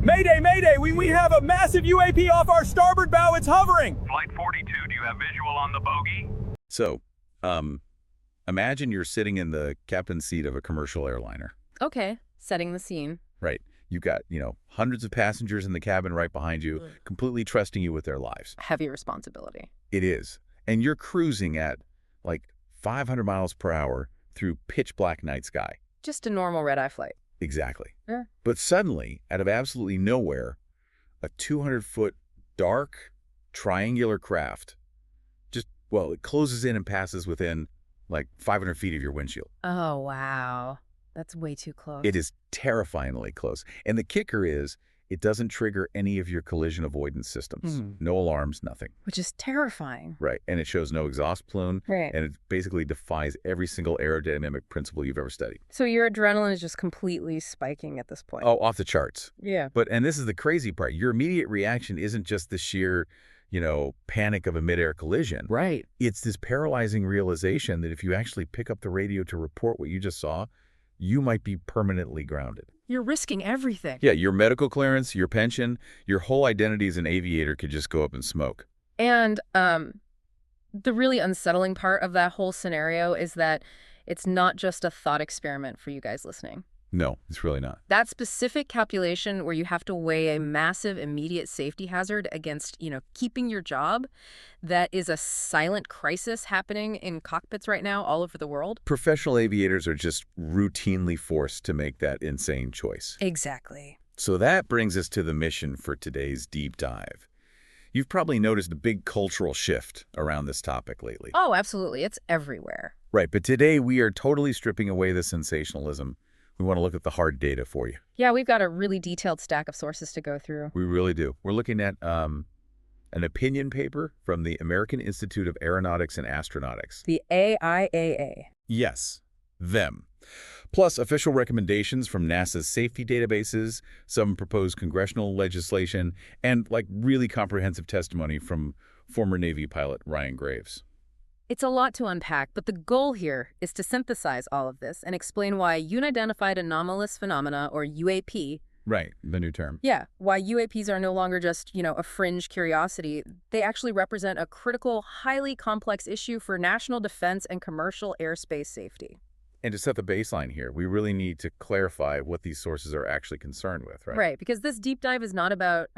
Mayday, mayday, we have a massive UAP off our starboard bow. It's hovering. Flight 42, do you have visual on the bogey? So, imagine you're sitting in the captain's seat of a commercial airliner. Okay, setting the scene. Right. You've got, hundreds of passengers in the cabin right behind you, completely trusting you with their lives. Heavy responsibility. It is. And you're cruising at, 500 miles per hour through pitch black night sky. Just a normal red-eye flight. Exactly. Yeah. But suddenly, out of absolutely nowhere, a 200-foot dark, triangular craft it closes in and passes within, 500 feet of your windshield. Oh, wow. That's way too close. It is terrifyingly close. And the kicker is, it doesn't trigger any of your collision avoidance systems. No alarms, nothing. Which is terrifying. Right. And it shows no exhaust plume. Right. And it basically defies every single aerodynamic principle you've ever studied. So your adrenaline is just completely spiking at this point. Oh, off the charts. Yeah. And this is the crazy part. Your immediate reaction isn't just the sheer, panic of a midair collision. Right. It's this paralyzing realization that if you actually pick up the radio to report what you just saw, you might be permanently grounded. You're risking everything. Yeah, your medical clearance, your pension, your whole identity as an aviator could just go up in smoke. And the really unsettling part of that whole scenario is that it's not just a thought experiment for you guys listening. No, it's really not. That specific calculation where you have to weigh a massive immediate safety hazard against, keeping your job, that is a silent crisis happening in cockpits right now all over the world. Professional aviators are just routinely forced to make that insane choice. Exactly. So that brings us to the mission for today's deep dive. You've probably noticed a big cultural shift around this topic lately. Oh, absolutely. It's everywhere. Right, but today we are totally stripping away the sensationalism. We want to look at the hard data for you. Yeah, we've got a really detailed stack of sources to go through. We really do. We're looking at an opinion paper from the American Institute of Aeronautics and Astronautics. The AIAA. Yes, them. Plus official recommendations from NASA's safety databases, some proposed congressional legislation, and really comprehensive testimony from former Navy pilot Ryan Graves. It's a lot to unpack, but the goal here is to synthesize all of this and explain why unidentified anomalous phenomena, or UAP... Right, the new term. Yeah, why UAPs are no longer just, a fringe curiosity. They actually represent a critical, highly complex issue for national defense and commercial airspace safety. And to set the baseline here, we really need to clarify what these sources are actually concerned with, right? Right, because this deep dive is not about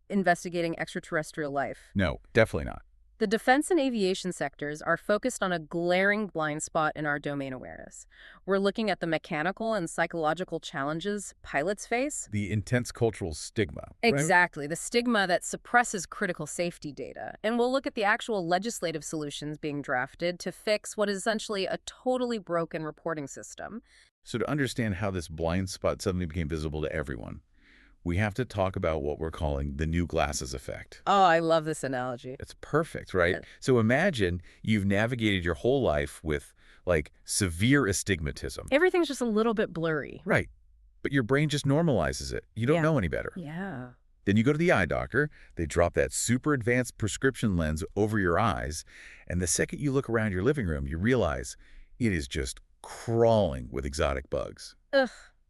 investigating extraterrestrial life. No, definitely not. The defense and aviation sectors are focused on a glaring blind spot in our domain awareness. We're looking at the mechanical and psychological challenges pilots face. The intense cultural stigma. Exactly, right? the stigma that suppresses critical safety data. And we'll look at the actual legislative solutions being drafted to fix what is essentially a totally broken reporting system. So to understand how this blind spot suddenly became visible to everyone, we have to talk about what we're calling the new glasses effect. Oh, I love this analogy. It's perfect, right? So imagine you've navigated your whole life with, severe astigmatism. Everything's just a little bit blurry. Right. But your brain just normalizes it. You don't know any better. Yeah. Then you go to the eye doctor, they drop that super advanced prescription lens over your eyes, and the second you look around your living room, you realize it is just crawling with exotic bugs. Ugh.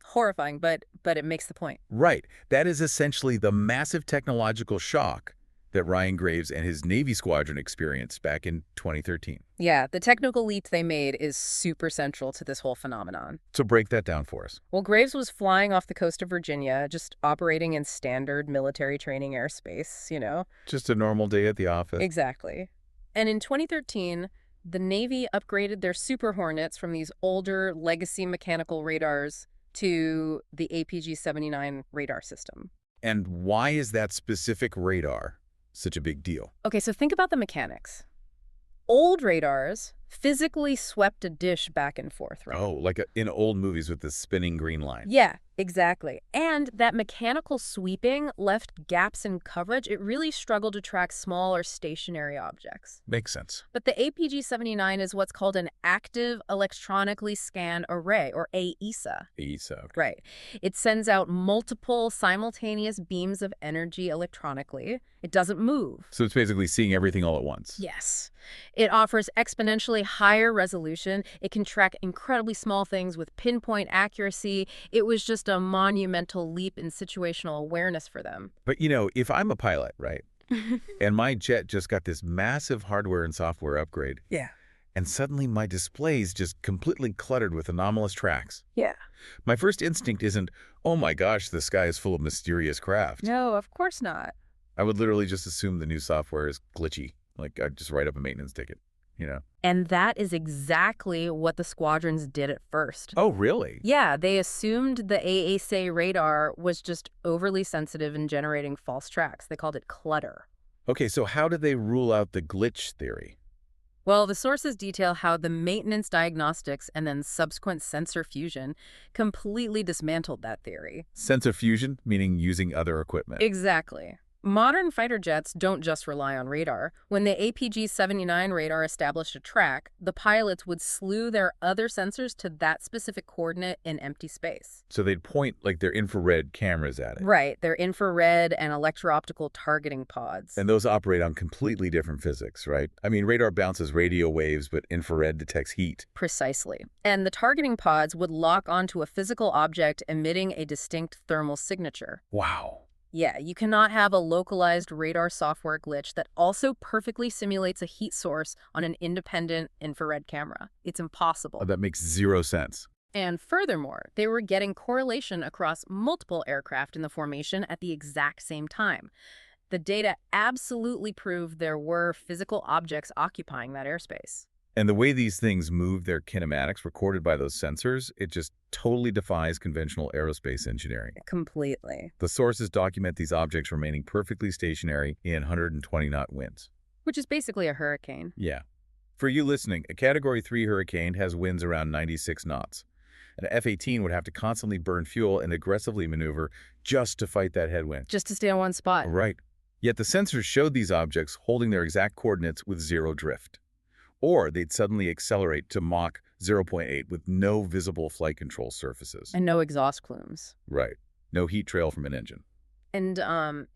Horrifying, but it makes the point. Right. That is essentially the massive technological shock that Ryan Graves and his Navy squadron experienced back in 2013. Yeah, the technical leap they made is super central to this whole phenomenon. So break that down for us. Well, Graves was flying off the coast of Virginia, just operating in standard military training airspace, Just a normal day at the office. Exactly. And in 2013, the Navy upgraded their Super Hornets from these older legacy mechanical radars to the APG-79 radar system. And why is that specific radar such a big deal? Okay, so think about the mechanics. Old radars physically swept a dish back and forth, right? Oh, like in old movies with the spinning green line. Yeah, exactly. And that mechanical sweeping left gaps in coverage. It really struggled to track small or stationary objects. Makes sense. But the APG-79 is what's called an active electronically scanned array, or AESA. AESA. Okay. Right. It sends out multiple simultaneous beams of energy electronically. It doesn't move. So it's basically seeing everything all at once. Yes. It offers exponentially higher resolution. It can track incredibly small things with pinpoint accuracy. It was just just a monumental leap in situational awareness for them. But, if I'm a pilot, right, and my jet just got this massive hardware and software upgrade, Yeah. and suddenly my display's just completely cluttered with anomalous tracks. Yeah. My first instinct isn't, oh my gosh, the sky is full of mysterious craft. No, of course not. I would literally just assume the new software is glitchy. Like, I'd just write up a maintenance ticket. And that is exactly what the squadrons did at first. Oh, really? Yeah, they assumed the AAA radar was just overly sensitive in generating false tracks. They called it clutter. Okay, so how did they rule out the glitch theory? Well, the sources detail how the maintenance diagnostics and then subsequent sensor fusion completely dismantled that theory. Sensor fusion, meaning using other equipment. Exactly. Modern fighter jets don't just rely on radar. When the APG-79 radar established a track, the pilots would slew their other sensors to that specific coordinate in empty space. So they'd point like their infrared cameras at it. Right, their infrared and electro-optical targeting pods. And those operate on completely different physics, right? I mean, radar bounces radio waves, but infrared detects heat. Precisely. And the targeting pods would lock onto a physical object emitting a distinct thermal signature. Wow. Yeah, you cannot have a localized radar software glitch that also perfectly simulates a heat source on an independent infrared camera. It's impossible. That makes zero sense. And furthermore, they were getting correlation across multiple aircraft in the formation at the exact same time. The data absolutely proved there were physical objects occupying that airspace. And the way these things move their kinematics recorded by those sensors, it just totally defies conventional aerospace engineering. Completely. The sources document these objects remaining perfectly stationary in 120-knot winds. Which is basically a hurricane. Yeah. For you listening, a Category 3 hurricane has winds around 96 knots. An F-18 would have to constantly burn fuel and aggressively maneuver just to fight that headwind. Just to stay on one spot. Right. Yet the sensors showed these objects holding their exact coordinates with zero drift. Or they'd suddenly accelerate to Mach 0.8 with no visible flight control surfaces. And no exhaust plumes. Right. No heat trail from an engine. And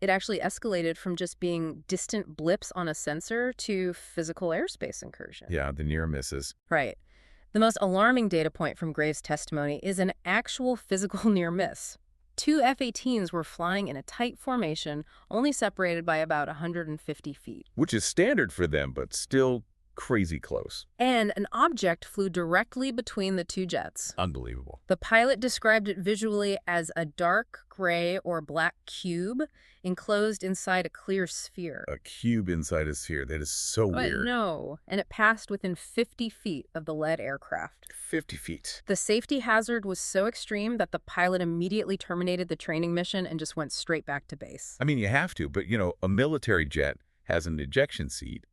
it actually escalated from just being distant blips on a sensor to physical airspace incursion. Yeah, the near misses. Right. The most alarming data point from Graves' testimony is an actual physical near miss. 2 F-18s were flying in a tight formation, only separated by about 150 feet. Which is standard for them, but still crazy close. And an object flew directly between the two jets. Unbelievable. The pilot described it visually as a dark gray or black cube enclosed inside a clear sphere. A cube inside a sphere. That is so weird. No. And it passed within 50 feet of the lead aircraft. 50 feet. The safety hazard was so extreme that the pilot immediately terminated the training mission and just went straight back to base. I mean, you have to, but, a military jet has an ejection seat,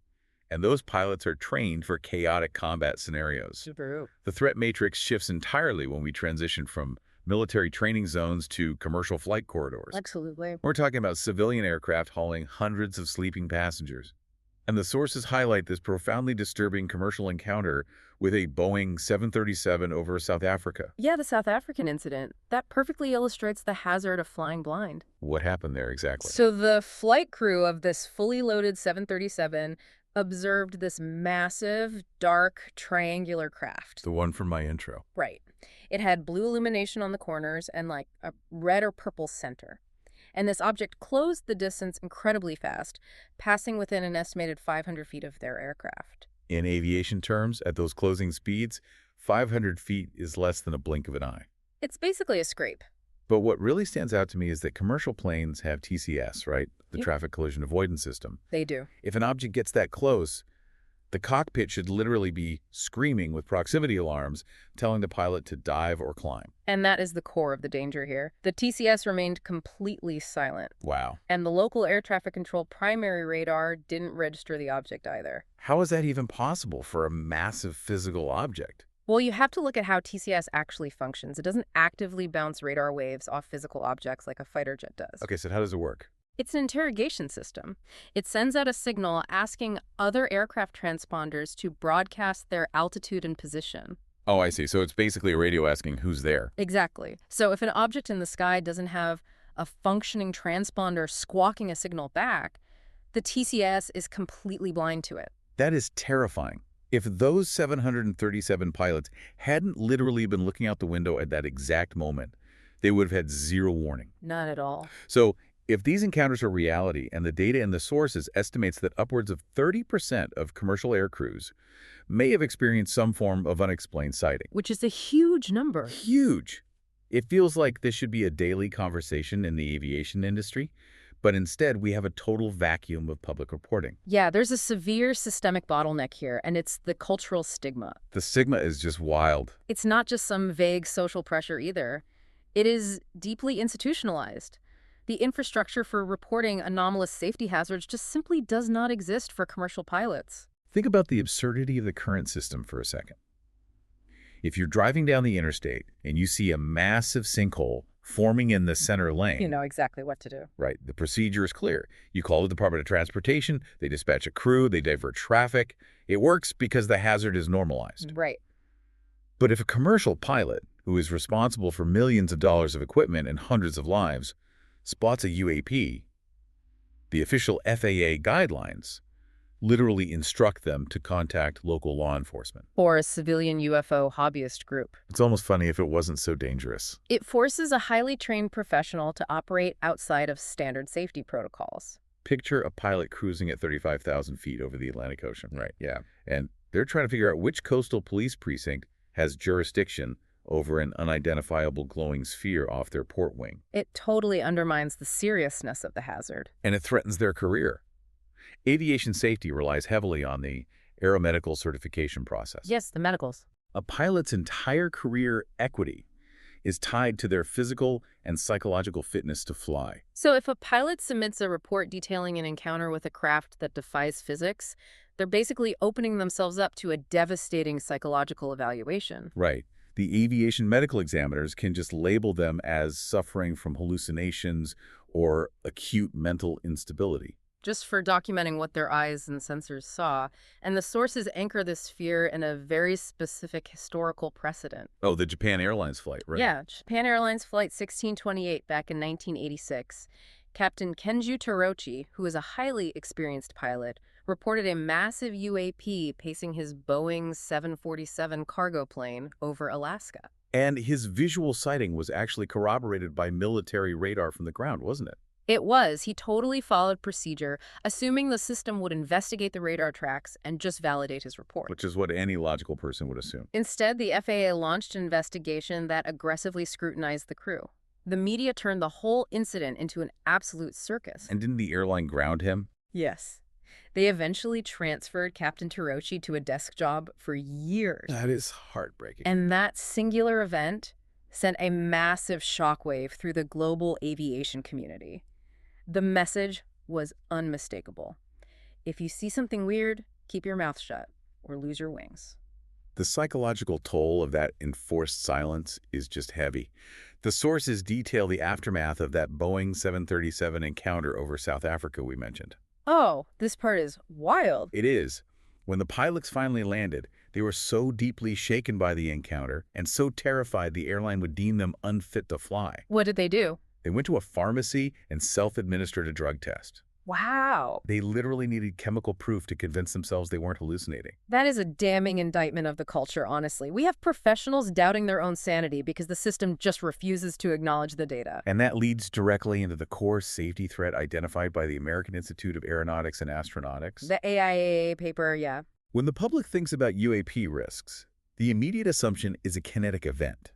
and those pilots are trained for chaotic combat scenarios. The threat matrix shifts entirely when we transition from military training zones to commercial flight corridors. Absolutely. We're talking about civilian aircraft hauling hundreds of sleeping passengers. And the sources highlight this profoundly disturbing commercial encounter with a Boeing 737 over South Africa. Yeah, the South African incident. That perfectly illustrates the hazard of flying blind. What happened there exactly? So the flight crew of this fully loaded 737 observed this massive, dark, triangular craft. The one from my intro. Right. It had blue illumination on the corners and like a red or purple center. And this object closed the distance incredibly fast, passing within an estimated 500 feet of their aircraft. In aviation terms, at those closing speeds, 500 feet is less than a blink of an eye. It's basically a scrape. But what really stands out to me is that commercial planes have TCS, right? The traffic collision avoidance system. They do. If an object gets that close, the cockpit should literally be screaming with proximity alarms, telling the pilot to dive or climb. And that is the core of the danger here. The TCS remained completely silent. Wow. And the local air traffic control primary radar didn't register the object either. How is that even possible for a massive physical object? Well, you have to look at how TCS actually functions. It doesn't actively bounce radar waves off physical objects like a fighter jet does. Okay, so how does it work? It's an interrogation system. It sends out a signal asking other aircraft transponders to broadcast their altitude and position. Oh, I see. So it's basically a radio asking who's there. Exactly. So if an object in the sky doesn't have a functioning transponder squawking a signal back, the TCS is completely blind to it. That is terrifying. If those 737 pilots hadn't literally been looking out the window at that exact moment, They would have had zero warning. Not at all. So if these encounters are reality and the data in the sources estimates that upwards of 30% of commercial air crews may have experienced some form of unexplained sighting. Which is a huge number. Huge. It feels like this should be a daily conversation in the aviation industry, but instead we have a total vacuum of public reporting. Yeah, there's a severe systemic bottleneck here, and it's the cultural stigma. The stigma is just wild. It's not just some vague social pressure either. It is deeply institutionalized. The infrastructure for reporting anomalous safety hazards just simply does not exist for commercial pilots. Think about the absurdity of the current system for a second. If you're driving down the interstate and you see a massive sinkhole forming in the center lane, You know exactly what to do. right, the procedure is clear. You call the Department of Transportation, they dispatch a crew, they divert traffic. It works because the hazard is normalized. Right. But if a commercial pilot, who is responsible for millions of dollars of equipment and hundreds of lives, spots a UAP, the official FAA guidelines literally instruct them to contact local law enforcement. Or a civilian UFO hobbyist group. It's almost funny if it wasn't so dangerous. It forces a highly trained professional to operate outside of standard safety protocols. Picture a pilot cruising at 35,000 feet over the Atlantic Ocean. Right, yeah. And they're trying to figure out which coastal police precinct has jurisdiction over an unidentifiable glowing sphere off their port wing. It totally undermines the seriousness of the hazard. And it threatens their career. Aviation safety relies heavily on the aeromedical certification process. Yes, the medicals. A pilot's entire career equity is tied to their physical and psychological fitness to fly. So if a pilot submits a report detailing an encounter with a craft that defies physics, they're basically opening themselves up to a devastating psychological evaluation. Right. The aviation medical examiners can just label them as suffering from hallucinations or acute mental instability. Just for documenting what their eyes and sensors saw, and the sources anchor this fear in a very specific historical precedent. Oh, the Japan Airlines flight, right? Yeah, Japan Airlines Flight 1628 back in 1986. Captain Kenju Torochi, who is a highly experienced pilot, reported a massive UAP pacing his Boeing 747 cargo plane over Alaska. And his visual sighting was actually corroborated by military radar from the ground, wasn't it? It was. He totally followed procedure, assuming the system would investigate the radar tracks and just validate his report. Which is what any logical person would assume. Instead, the FAA launched an investigation that aggressively scrutinized the crew. The media turned the whole incident into an absolute circus. And didn't the airline ground him? Yes. They eventually transferred Captain Torochi to a desk job for years. That is heartbreaking. And that singular event sent a massive shockwave through the global aviation community. The message was unmistakable. If you see something weird, keep your mouth shut or lose your wings. The psychological toll of that enforced silence is just heavy. The sources detail the aftermath of that Boeing 737 encounter over South Africa we mentioned. Oh, this part is wild. It is. When the pilots finally landed, they were so deeply shaken by the encounter and so terrified the airline would deem them unfit to fly. What did they do? They went to a pharmacy and self-administered a drug test. Wow. They literally needed chemical proof to convince themselves they weren't hallucinating. That is a damning indictment of the culture, honestly. We have professionals doubting their own sanity because the system just refuses to acknowledge the data. And that leads directly into the core safety threat identified by the American Institute of Aeronautics and Astronautics. The AIAA paper, yeah. When the public thinks about UAP risks, the immediate assumption is a kinetic event.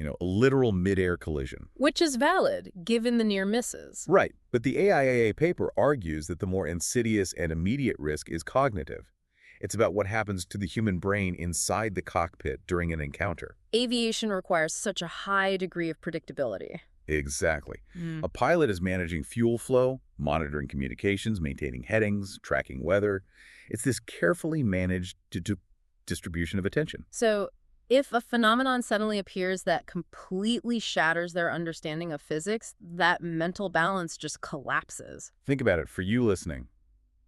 A literal mid-air collision. Which is valid, given the near misses. Right, but the AIAA paper argues that the more insidious and immediate risk is cognitive. It's about what happens to the human brain inside the cockpit during an encounter. Aviation requires such a high degree of predictability. Exactly. A pilot is managing fuel flow, monitoring communications, maintaining headings, tracking weather. It's this carefully managed distribution of attention. So, if a phenomenon suddenly appears that completely shatters their understanding of physics, that mental balance just collapses. Think about it for you listening.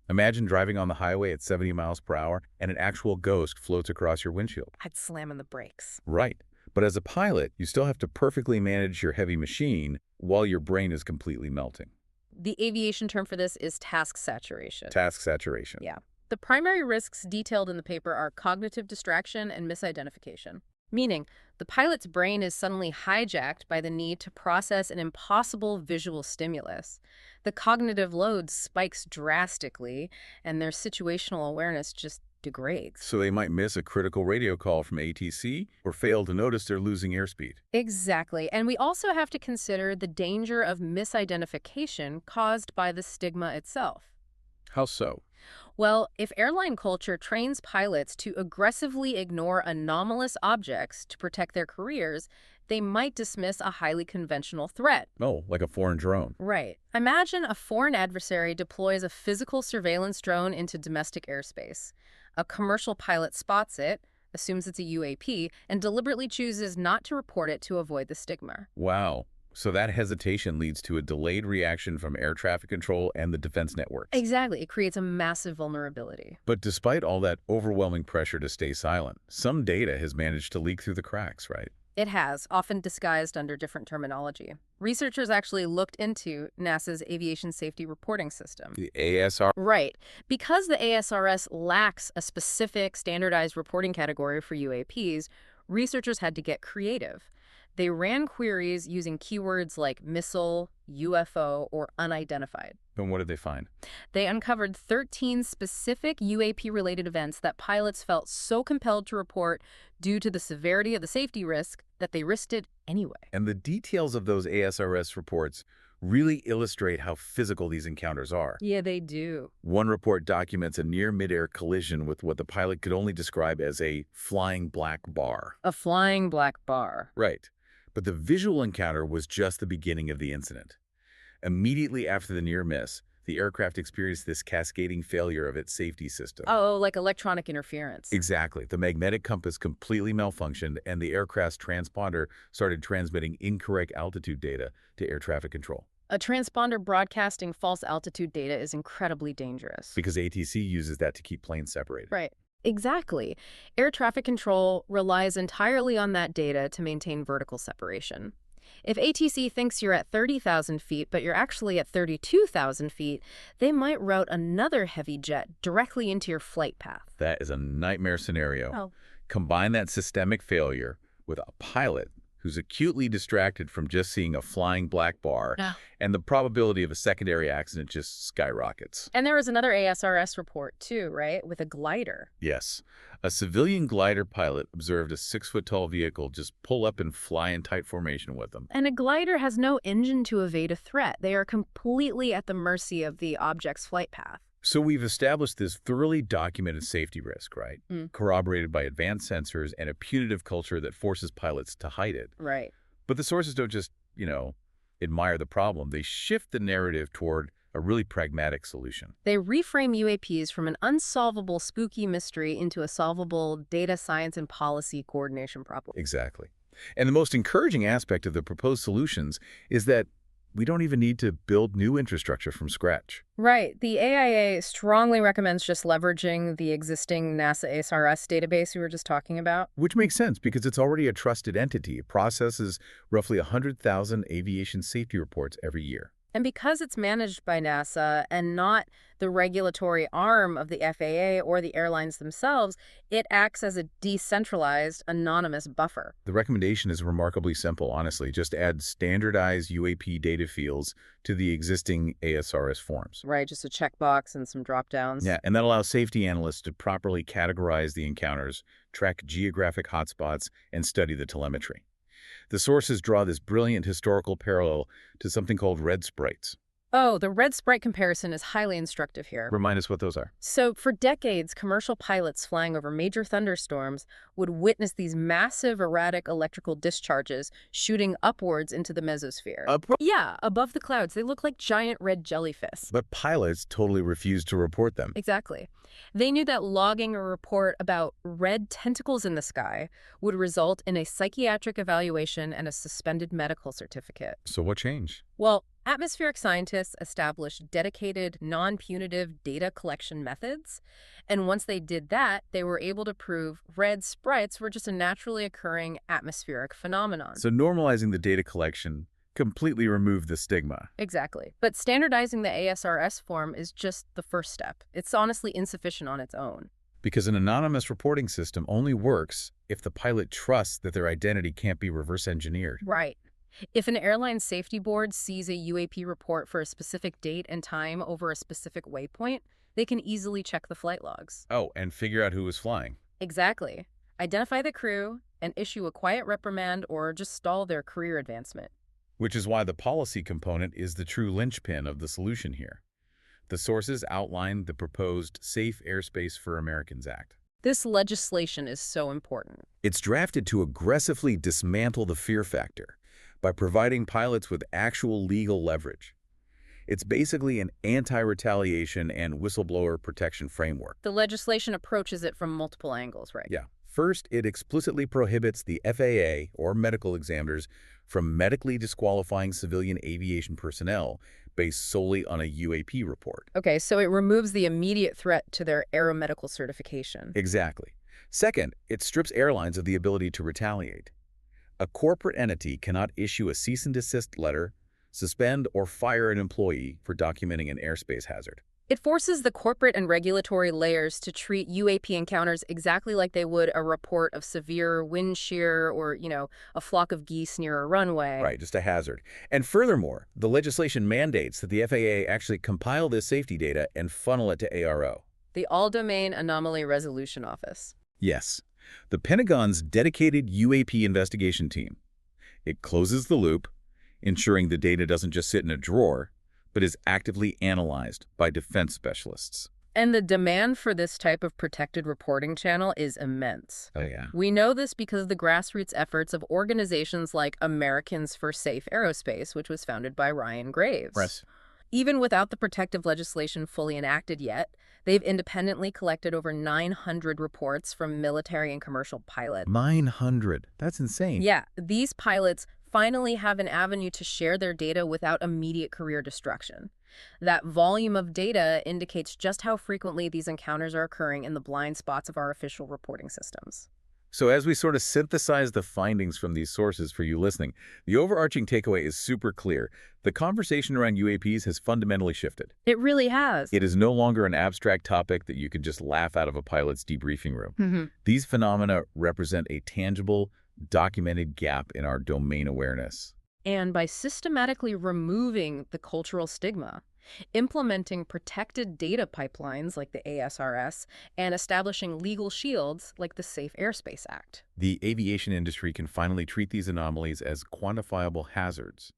Imagine driving on the highway at 70 miles per hour and an actual ghost floats across your windshield. I'd slam on the brakes. Right. But as a pilot, you still have to perfectly manage your heavy machine while your brain is completely melting. The aviation term for this is task saturation. Task saturation. Yeah. The primary risks detailed in the paper are cognitive distraction and misidentification. Meaning, the pilot's brain is suddenly hijacked by the need to process an impossible visual stimulus. The cognitive load spikes drastically, and their situational awareness just degrades. So they might miss a critical radio call from ATC or fail to notice they're losing airspeed. Exactly. And we also have to consider the danger of misidentification caused by the stigma itself. How so? Well, if airline culture trains pilots to aggressively ignore anomalous objects to protect their careers, they might dismiss a highly conventional threat. Oh, like a foreign drone. Right. Imagine a foreign adversary deploys a physical surveillance drone into domestic airspace. A commercial pilot spots it, assumes it's a UAP, and deliberately chooses not to report it to avoid the stigma. Wow. So that hesitation leads to a delayed reaction from air traffic control and the defense networks. Exactly. It creates a massive vulnerability. But despite all that overwhelming pressure to stay silent, some data has managed to leak through the cracks, right? It has, often disguised under different terminology. Researchers actually looked into NASA's Aviation Safety Reporting System. The ASR. Right. Because the ASRS lacks a specific standardized reporting category for UAPs, researchers had to get creative. They ran queries using keywords like missile, UFO, or unidentified. And what did they find? They uncovered 13 specific UAP-related events that pilots felt so compelled to report due to the severity of the safety risk that they risked it anyway. And the details of those ASRS reports really illustrate how physical these encounters are. Yeah, they do. One report documents a near midair collision with what the pilot could only describe as a flying black bar. A flying black bar. Right. But the visual encounter was just the beginning of the incident. Immediately after the near miss, the aircraft experienced this cascading failure of its safety system. Oh, like electronic interference. Exactly. The magnetic compass completely malfunctioned, and the aircraft's transponder started transmitting incorrect altitude data to air traffic control. A transponder broadcasting false altitude data is incredibly dangerous. Because ATC uses that to keep planes separated. Right. Exactly. Air traffic control relies entirely on that data to maintain vertical separation. If ATC thinks you're at 30,000 feet, but you're actually at 32,000 feet, they might route another heavy jet directly into your flight path. That is a nightmare scenario. Oh. Combine that systemic failure with a pilot who's acutely distracted from just seeing a flying black bar, and the probability of a secondary accident just skyrockets. And there was another ASRS report too, right? With a glider. Yes. A civilian glider pilot observed a 6-foot-tall vehicle just pull up and fly in tight formation with them. And a glider has no engine to evade a threat. They are completely at the mercy of the object's flight path. So we've established this thoroughly documented safety risk, right? Corroborated by advanced sensors and a punitive culture that forces pilots to hide it. Right. But the sources don't just, admire the problem. They shift the narrative toward a really pragmatic solution. They reframe UAPs from an unsolvable spooky mystery into a solvable data science and policy coordination problem. Exactly. And the most encouraging aspect of the proposed solutions is that we don't even need to build new infrastructure from scratch. Right. The AIAA strongly recommends just leveraging the existing NASA ASRS database we were just talking about. Which makes sense because it's already a trusted entity. It processes roughly 100,000 aviation safety reports every year. And because it's managed by NASA and not the regulatory arm of the FAA or the airlines themselves, it acts as a decentralized, anonymous buffer. The recommendation is remarkably simple, honestly. Just add standardized UAP data fields to the existing ASRS forms. Right, just a checkbox and some drop-downs. Yeah, and that allows safety analysts to properly categorize the encounters, track geographic hotspots, and study the telemetry. The sources draw this brilliant historical parallel to something called red sprites. Oh, the red sprite comparison is highly instructive here. Remind us what those are. So, for decades, commercial pilots flying over major thunderstorms would witness these massive erratic electrical discharges shooting upwards into the mesosphere. Yeah, above the clouds. They look like giant red jellyfish. But pilots totally refused to report them. Exactly. They knew that logging a report about red tentacles in the sky would result in a psychiatric evaluation and a suspended medical certificate. So what changed? Well, atmospheric scientists established dedicated, non-punitive data collection methods. And once they did that, they were able to prove red sprites were just a naturally occurring atmospheric phenomenon. So normalizing the data collection completely removed the stigma. Exactly. But standardizing the ASRS form is just the first step. It's honestly insufficient on its own. Because an anonymous reporting system only works if the pilot trusts that their identity can't be reverse engineered. Right. If an airline safety board sees a UAP report for a specific date and time over a specific waypoint, they can easily check the flight logs. Oh, and figure out who was flying. Exactly. Identify the crew and issue a quiet reprimand or just stall their career advancement. Which is why the policy component is the true linchpin of the solution here. The sources outline the proposed Safe Airspace for Americans Act. This legislation is so important. It's drafted to aggressively dismantle the fear factor by providing pilots with actual legal leverage. It's basically an anti-retaliation and whistleblower protection framework. The legislation approaches it from multiple angles, right? Yeah. First, it explicitly prohibits the FAA or medical examiners from medically disqualifying civilian aviation personnel based solely on a UAP report. Okay, so it removes the immediate threat to their aeromedical certification. Exactly. Second, it strips airlines of the ability to retaliate. A corporate entity cannot issue a cease and desist letter, suspend or fire an employee for documenting an airspace hazard. It forces the corporate and regulatory layers to treat UAP encounters exactly like they would a report of severe wind shear or, a flock of geese near a runway. Right, just a hazard. And furthermore, the legislation mandates that the FAA actually compile this safety data and funnel it to ARO. The All-Domain Anomaly Resolution Office. Yes, the Pentagon's dedicated UAP investigation team. It closes the loop, ensuring the data doesn't just sit in a drawer, but is actively analyzed by defense specialists. And the demand for this type of protected reporting channel is immense. Oh, yeah. We know this because of the grassroots efforts of organizations like Americans for Safe Aerospace, which was founded by Ryan Graves. Press. Even without the protective legislation fully enacted yet, they've independently collected over 900 reports from military and commercial pilots. 900. That's insane. Yeah, these pilots finally have an avenue to share their data without immediate career destruction. That volume of data indicates just how frequently these encounters are occurring in the blind spots of our official reporting systems. So as we sort of synthesize the findings from these sources for you listening, the overarching takeaway is super clear. The conversation around UAPs has fundamentally shifted. It really has. It is no longer an abstract topic that you could just laugh out of a pilot's debriefing room. These phenomena represent a tangible, documented gap in our domain awareness. And by systematically removing the cultural stigma, implementing protected data pipelines like the ASRS, and establishing legal shields like the Safe Airspace Act, The aviation industry can finally treat these anomalies as quantifiable hazards.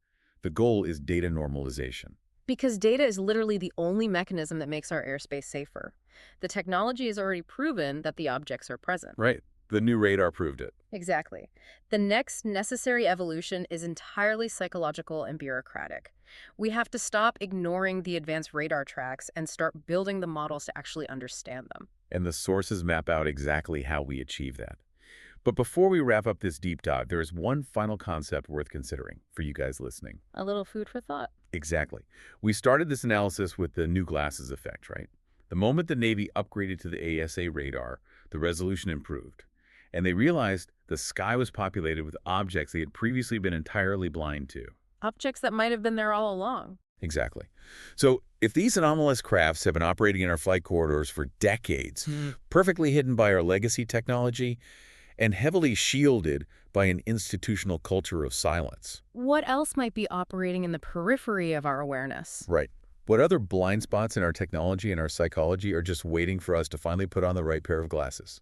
The goal is data normalization. because data is literally the only mechanism that makes our airspace safer. The technology has already proven that the objects are present. Right. The new radar proved it. Exactly. The next necessary evolution is entirely psychological and bureaucratic. We have to stop ignoring the advanced radar tracks and start building the models to actually understand them. And the sources map out exactly how we achieve that. But before we wrap up this deep dive, there is one final concept worth considering for you guys listening. A little food for thought. Exactly. We started this analysis with the new glasses effect, right? The moment the Navy upgraded to the ASA radar, the resolution improved. And they realized the sky was populated with objects they had previously been entirely blind to. Objects that might have been there all along. Exactly. So if these anomalous crafts have been operating in our flight corridors for decades, perfectly hidden by our legacy technology, and heavily shielded by an institutional culture of silence. What else might be operating in the periphery of our awareness? Right. What other blind spots in our technology and our psychology are just waiting for us to finally put on the right pair of glasses?